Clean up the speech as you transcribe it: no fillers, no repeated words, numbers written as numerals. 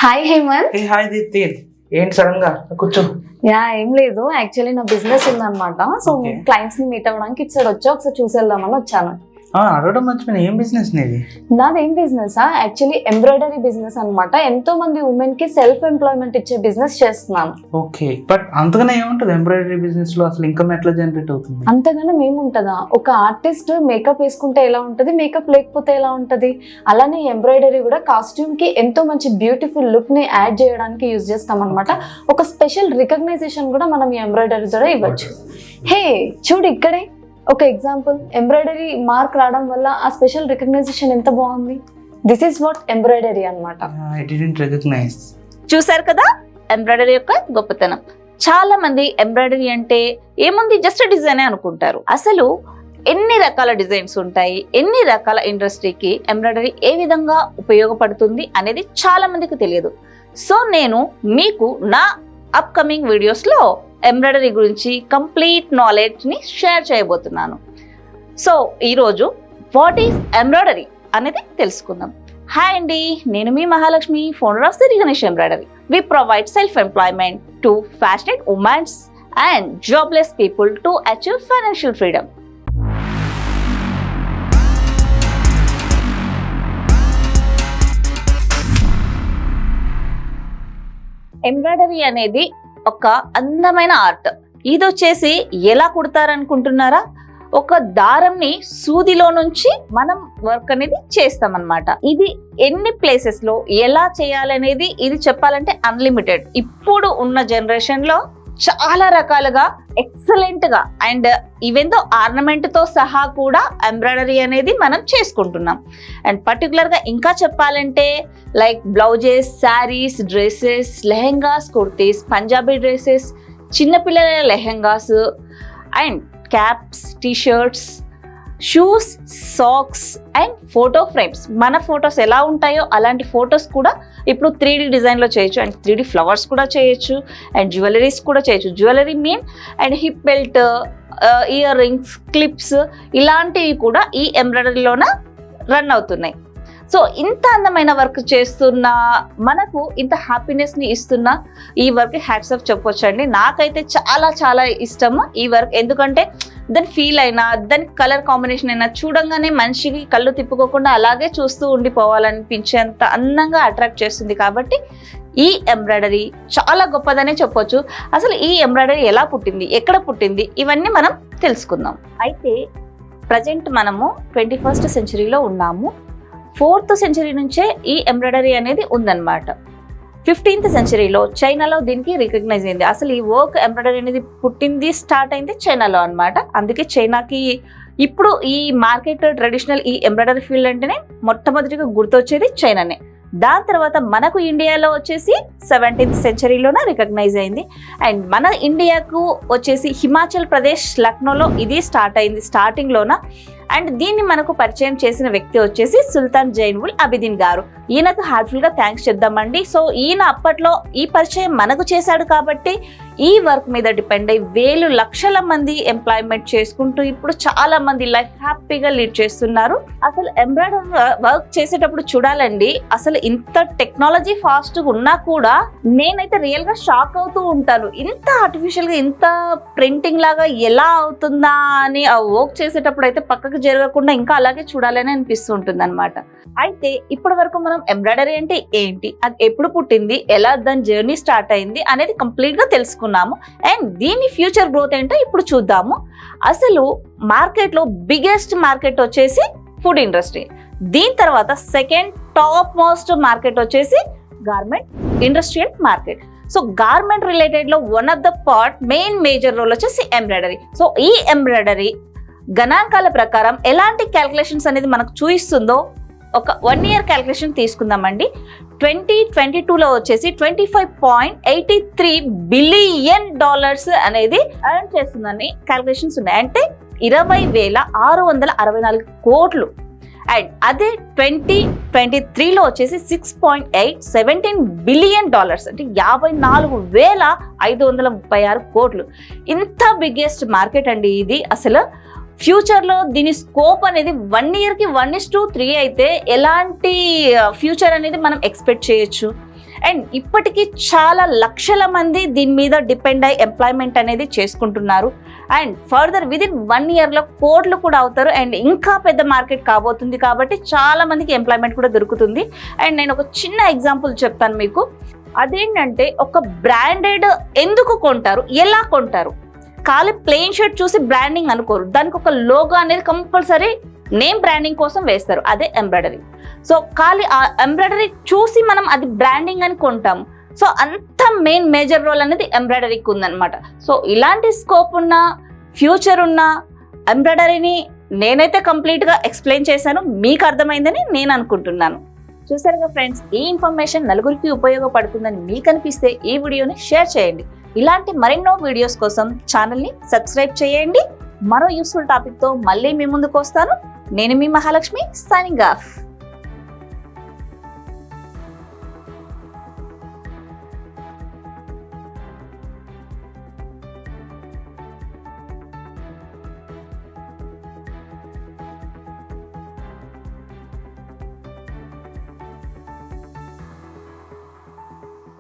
Hi Hemant. Hi Deepti, ఏంటి sudden గా కూర్చో. ఏం లేదు, యాక్చువల్లీ నా బిజినెస్ ఉందన్నమాట. సో క్లయింట్స్ ని మీట్ అవ్వడానికి ఇటు సైడ్ వచ్చి ఒకసారి చూసి వెళ్దామని వచ్చాను. అడగడం మర్చిపోయిన, ఏం బిజినెస్ నీది? నాదేం బిజినెస్? యాక్చువల్లీ ఎంబ్రాయిడరీ బిజినెస్ అన్నమాట. ఎంతో మంది ఉమెన్ కి సెల్ఫ్ ఎంప్లాయ్మెంట్ ఇచ్చే బిజినెస్ చేస్తున్నాను. ఓకే, బట్ అంతగానే ఏముంటది ఎంబ్రాయిడరీ బిజినెస్ లో? అసలు ఇన్కమ్ ఎట్లా జనరేట్ అవుతుంది? అంతగానే ఏముంటదా? ఒక ఆర్టిస్ట్ మేకప్ వేసుకుంటే ఎలా ఉంటది, మేకప్ లేకపోతే ఎలా ఉంటది, అలానే ఎంబ్రాయిడరీ కూడా కాస్ట్యూమ్ కి ఎంతో మంచి బ్యూటిఫుల్ లుక్ ని యాడ్ చేయడానికి యూజ్ చేస్తాం అనమాట. ఒక స్పెషల్ రికగ్నైజేషన్ కూడా మనం ఈ ఎంబ్రాయిడరీ ద్వారా ఇవ్వచ్చు. హే చూడు, ఇక్కడే ఒక ఎగ్జాంపుల్. ఎంబ్రాయిడరీ మార్క్ రావడం వల్ల ఆ స్పెషల్ రికగ్నైజేషన్ ఎంత బాగుంది. దిస్ ఈస్ వాట్ ఎంబ్రాయిడరీ అన్నమాట. I didn't recognise. చూసారు కదా ఎంబ్రాయిడరీ యొక్క గొప్పతనం. చాలా మంది ఎంబ్రాయిడరీ అంటే ఏముంది, జస్ట్ డిజైనే అనుకుంటారు. అసలు ఎన్ని రకాల డిజైన్స్ ఉంటాయి, ఎన్ని రకాల ఇండస్ట్రీకి ఎంబ్రాయిడరీ ఏ విధంగా ఉపయోగపడుతుంది అనేది చాలా మందికి తెలియదు. సో నేను మీకు నా అప్కమింగ్ వీడియోస్లో ఎంబ్రాయిడరీ గురించి కంప్లీట్ నాలెడ్జ్ని షేర్ చేయబోతున్నాను. సో ఈరోజు వాట్ ఈస్ ఎంబ్రాయిడరీ అనేది తెలుసుకుందాం. హాయ్ అండి, నేను మీ Mahalakshmi, founder of Siri Ganesh embroidery. We provide self employment to passionate womens and jobless people to achieve financial freedom. Embroidery అనేది ఒక అందమైన ఆర్ట్. ఇది వచ్చేసి ఎలా కుడతారనుకుంటున్నారా? ఒక దారంని సూదిలో నుంచి మనం వర్క్ అనేది చేస్తామన్నమాట. ఇది ఎన్ని ప్లేసెస్ లో ఎలా చేయాలనేది ఇది చెప్పాలంటే అన్లిమిటెడ్. ఇప్పుడు ఉన్న జనరేషన్ లో చాలా రకాలుగా ఎక్సలెంట్ గా అండ్ ఈవెన్ దో ఆర్నమెంట్ తో సహా కూడా ఎంబ్రాయిడరీ అనేది మనం చేసుకుంటున్నాం. అండ్ పర్టికులర్ గా ఇంకా చెప్పాలంటే like blouses, saris, dresses, lehengas, kurtis, Punjabi dresses, చిన్నపిల్లల lehengas and caps, t shirts, shoes, socks and photo frames. మన ఫొటోస్ ఎలా ఉంటాయో అలాంటి ఫొటోస్ కూడా ఇప్పుడు 3D డిజైన్లో చేయొచ్చు. అండ్ 3D ఫ్లవర్స్ కూడా చేయొచ్చు. అండ్ జ్యువెలరీస్ కూడా చేయొచ్చు. Jewellery mean and hip belt, ear rings, clips ఇలాంటివి కూడా ఈ ఎంబ్రాయిడరీలోన రన్ అవుతున్నాయి. సో ఇంత అందమైన వర్క్ చేస్తున్న మనకు ఇంత హ్యాపీనెస్ని ఇస్తున్న ఈ వర్క్ హ్యాట్స్ ఆఫ్ చెప్పొచ్చండి. నాకైతే చాలా చాలా ఇష్టం ఈ వర్క్. ఎందుకంటే దాని ఫీల్ అయినా, దాని కలర్ కాంబినేషన్ అయినా చూడంగానే మనిషికి కళ్ళు తిప్పుకోకుండా అలాగే చూస్తూ ఉండిపోవాలనిపించేంత అందంగా అట్రాక్ట్ చేస్తుంది. కాబట్టి ఈ ఎంబ్రాయిడరీ చాలా గొప్పదనే చెప్పొచ్చు. అసలు ఈ ఎంబ్రాయిడరీ ఎలా పుట్టింది, ఎక్కడ పుట్టింది, ఇవన్నీ మనం తెలుసుకుందాం. అయితే ప్రజెంట్ మనము 21st సెంచరీలో ఉన్నాము. 4th సెంచరీ నుంచే ఈ ఎంబ్రాయిడరీ అనేది ఉందన్నమాట. 15th సెంచరీలో చైనాలో దీనికి రికగ్నైజ్ అయింది. అసలు ఈ వర్క్ ఎంబ్రాయిడరీ అనేది పుట్టింది, స్టార్ట్ అయింది చైనాలో అనమాట. అందుకే చైనాకి ఇప్పుడు ఈ మార్కెట్ ట్రెడిషనల్ ఈ ఎంబ్రాయిడరీ ఫీల్డ్ అంటేనే మొట్టమొదటిగా గుర్తొచ్చేది చైనానే. దాని తర్వాత మనకు ఇండియాలో వచ్చేసి 17th సెంచరీలోనే రికగ్నైజ్ అయింది. అండ్ మన ఇండియాకు వచ్చేసి హిమాచల్ ప్రదేశ్ లక్నోలో ఇది స్టార్ట్ అయింది స్టార్టింగ్లోన. అండ్ దీన్ని మనకు పరిచయం చేసిన వ్యక్తి వచ్చేసి సుల్తాన్ జైనుల్ అబిదీన్ గారు. ఈయనకు హార్ట్ఫుల్గా థ్యాంక్స్ చెప్దామండి. సో ఈయన అప్పట్లో ఈ పరిచయం మనకు చేశాడు కాబట్టి ఈ వర్క్ మీద డిపెండ్ అయ్యి వేలు లక్షల మంది ఎంప్లాయ్మెంట్ చేసుకుంటూ ఇప్పుడు చాలా మంది లైఫ్ హ్యాపీగా లీడ్ చేస్తున్నారు. అసలు ఎంబ్రాయిడరీ వర్క్ చేసేటప్పుడు చూడాలండి, అసలు ఇంత టెక్నాలజీ ఫాస్ట్గా ఉన్నా కూడా నేనైతే రియల్గా షాక్ అవుతూ ఉంటాను. ఇంత ఆర్టిఫిషియల్గా, ఇంత ప్రింటింగ్ లాగా ఎలా అవుతుందా అని ఆ వర్క్ చేసేటప్పుడు అయితే పక్కకు జరగకుండా ఇంకా అలాగే చూడాలని అనిపిస్తూ ఉంటుంది అనమాట. అయితే ఇప్పటి వరకు మనం ఎంబ్రాయిడరీ అంటే ఏంటి, అది ఎప్పుడు పుట్టింది, ఎలా దాని జర్నీ స్టార్ట్ అయింది అనేది కంప్లీట్గా తెలుసుకున్నాము. అండ్ దీని ఫ్యూచర్ గ్రోత్ ఏంటో ఇప్పుడు చూద్దాము. అసలు మార్కెట్లో బిగ్గెస్ట్ మార్కెట్ వచ్చేసి ఫుడ్ ఇండస్ట్రీ. దీని తర్వాత సెకండ్ టాప్ మోస్ట్ మార్కెట్ వచ్చేసి garment, industrial market. So garment related లో one of the part main major role వచ్చేసి ఎంబ్రాయిడరీ. సో ఈ ఎంబ్రాయిడరీ గణాంకాల ప్రకారం ఎలాంటి క్యాల్కులేషన్స్ అనేది మనకు చూపిస్తుందో ఒక 1 year క్యాల్కులేషన్ తీసుకుందామండి. 2022లో వచ్చేసి $25.83 బిలియన్ అనేది ఎర్న్ చేస్తుందని క్యాల్కులేషన్స్ ఉన్నాయి. అంటే 20,664 కోట్లు. అండ్ అదే 2023లో వచ్చేసి $6.17 బిలియన్, అంటే 54,536 కోట్లు. ఇంత బిగ్గెస్ట్ మార్కెట్ అండి ఇది. అసలు ఫ్యూచర్లో దీని స్కోప్ అనేది 1 yearకి 1:3 అయితే ఎలాంటి ఫ్యూచర్ అనేది మనం ఎక్స్పెక్ట్ చేయొచ్చు. అండ్ ఇప్పటికీ చాలా లక్షల మంది దీని మీద డిపెండ్ అయ్యి ఎంప్లాయ్మెంట్ అనేది చేసుకుంటున్నారు. అండ్ ఫర్దర్ విదిన్ 1 yearలో కోట్లు కూడా అవుతారు. అండ్ ఇంకా పెద్ద మార్కెట్ కాబోతుంది కాబట్టి చాలా మందికి ఎంప్లాయ్మెంట్ కూడా దొరుకుతుంది. అండ్ నేను ఒక చిన్న ఎగ్జాంపుల్ చెప్తాను మీకు. అదేంటంటే ఒక బ్రాండెడ్ ఎందుకు కొంటారు, ఎలా కొంటారు? ఖాళీ ప్లెయిన్ షర్ట్ చూసి బ్రాండింగ్ అనుకోరు, దానికి ఒక లోగో అనేది కంపల్సరీ నేమ్ బ్రాండింగ్ కోసం వేస్తారు, అదే ఎంబ్రాయిడరీ. సో ఖాళీ ఆ ఎంబ్రాయిడరీ చూసి మనం అది బ్రాండింగ్ అని కొంటాము. సో అంత మేజర్ రోల్ అనేది ఎంబ్రాయిడరీకి ఉందన్నమాట. సో ఇలాంటి స్కోప్ ఉన్న, ఫ్యూచర్ ఉన్న ఎంబ్రాయిడరీని నేనైతే కంప్లీట్గా ఎక్స్ప్లెయిన్ చేశాను, మీకు అర్థమైందని నేను అనుకుంటున్నాను. చూసారుగా ఫ్రెండ్స్, ఈ ఇన్ఫర్మేషన్ నలుగురికి ఉపయోగపడుతుందని మీకు అనిపిస్తే ఈ వీడియోని షేర్ చేయండి. ఇలాంటి మరెన్నో వీడియోస్ కోసం ఛానల్ని సబ్స్క్రైబ్ చేయండి. మరో యూస్ఫుల్ టాపిక్తో మళ్ళీ మీ ముందుకు వస్తాను. నేను మీ మహాలక్ష్మి, సైనింగ్ ఆఫ్.